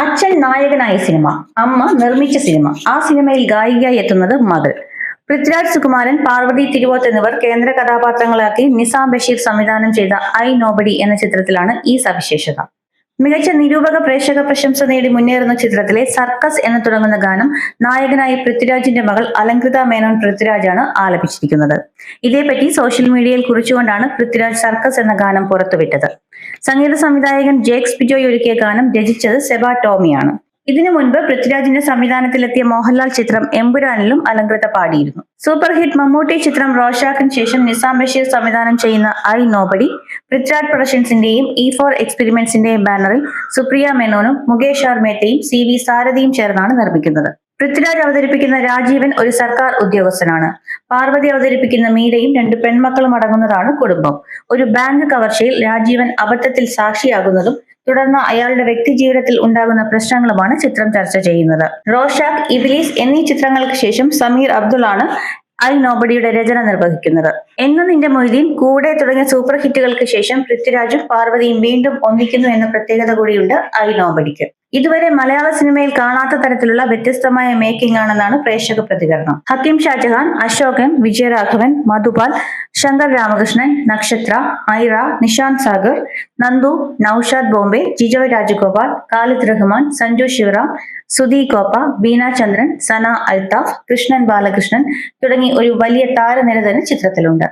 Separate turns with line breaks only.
അച്ഛൻ നായകനായ സിനിമ, അമ്മ നിർമ്മിച്ച സിനിമ, ആ സിനിമയിൽ ഗായികയായി എത്തുന്നത് മകൾ. പൃഥ്വിരാജ് സുകുമാരൻ, പാർവതി തിരുവോത്ത് എന്നിവർ കേന്ദ്ര കഥാപാത്രങ്ങളാക്കി നിസാം ബഷീർ സംവിധാനം ചെയ്ത ഐ നോബഡി എന്ന ചിത്രത്തിലാണ് ഈ സവിശേഷത. മികച്ച നിരൂപക പ്രേക്ഷക പ്രശംസ നേടി മുന്നേറുന്ന ചിത്രത്തിലെ സർക്കസ് എന്ന് തുടങ്ങുന്ന ഗാനം നായകനായി പൃഥ്വിരാജിന്റെ മകൾ അലങ്കൃത മേനോൻ പൃഥ്വിരാജാണ് ആലപിച്ചിരിക്കുന്നത്. ഇതേപ്പറ്റി സോഷ്യൽ മീഡിയയിൽ കുറിച്ചുകൊണ്ടാണ് പൃഥ്വിരാജ് സർക്കസ് എന്ന ഗാനം പുറത്തുവിട്ടത്. സംഗീത സംവിധായകൻ ജേക്സ് ബിജോയ് ഒരുക്കിയ ഗാനം രചിച്ചത് സെബ ടോമിയാണ്. ഇതിനു മുൻപ് പൃഥ്വിരാജിന്റെ സംവിധാനത്തിലെത്തിയ മോഹൻലാൽ ചിത്രം എമ്പുരാനിലും അലങ്കൃത പാടിയിരുന്നു. സൂപ്പർ ഹിറ്റ് മമ്മൂട്ടി ചിത്രം റോഷാക്കിന് ശേഷം നിസാം ബഷീർ സംവിധാനം ചെയ്യുന്ന ഐ നോബഡി പൃഥ്വിരാജ് പ്രൊഡക്ഷൻസിന്റെയും E4 എക്സ്പെരിമെന്റ്സിന്റെയും ബാനറിൽ സുപ്രിയ മേനോനും മുകേഷ് ആർ മേത്തയും CV സാരഥിയും ചേർന്നാണ് നിർമ്മിക്കുന്നത്. പൃഥ്വിരാജ് അവതരിപ്പിക്കുന്ന രാജീവൻ ഒരു സർക്കാർ ഉദ്യോഗസ്ഥനാണ്. പാർവതി അവതരിപ്പിക്കുന്ന മീരയും 2 പെൺമക്കളും അടങ്ങുന്നതാണ് കുടുംബം. ഒരു ബാങ്ക് കവർച്ചയിൽ രാജീവൻ അബദ്ധത്തിൽ സാക്ഷിയാകുന്നതും തുടർന്ന് അയാളുടെ വ്യക്തിജീവിതത്തിൽ ഉണ്ടാകുന്ന പ്രശ്നങ്ങളുമാണ് ചിത്രം ചർച്ച ചെയ്യുന്നത്. റോഷാക്ക്, ഇബ്ലീസ് എന്നീ ചിത്രങ്ങൾക്ക് ശേഷം സമീർ അബ്ദുൾ ആണ് ഐ നോബഡിയുടെ രചന നിർവഹിക്കുന്നത്. എന്ന് നിന്റെ മൊയ്തീൻ, കൂടെ തുടങ്ങിയ സൂപ്പർ ഹിറ്റുകൾക്ക് ശേഷം പൃഥ്വിരാജും പാർവതിയും വീണ്ടും ഒന്നിക്കുന്നു എന്ന പ്രത്യേകത കൂടിയുണ്ട് ഐ നോബഡിക്ക്. ഇതുവരെ മലയാള സിനിമയിൽ കാണാത്ത തരത്തിലുള്ള വ്യത്യസ്തമായ മേക്കിംഗ് ആണെന്നാണ് പ്രേക്ഷക പ്രതികരണം. ഹക്കീം ഷാജഹാൻ, അശോകൻ, വിജയരാഘവൻ, മധുപാൽ, ശങ്കർ രാമകൃഷ്ണൻ, നക്ഷത്ര, ഐറ, നിഷാന്ത് സാഗർ, നന്ദു, നൌഷാദ് ബോംബെ, ജിജോയ് രാജഗോപാൽ, ഖാലിദ് റഹ്മാൻ, സഞ്ജു ശിവറാം, സുധി കോപ്പ, ബീന ചന്ദ്രൻ, സന അൽത്താഫ്, കൃഷ്ണൻ ബാലകൃഷ്ണൻ തുടങ്ങി ഒരു വലിയ താരനിര തന്നെ ചിത്രത്തിലുണ്ട്.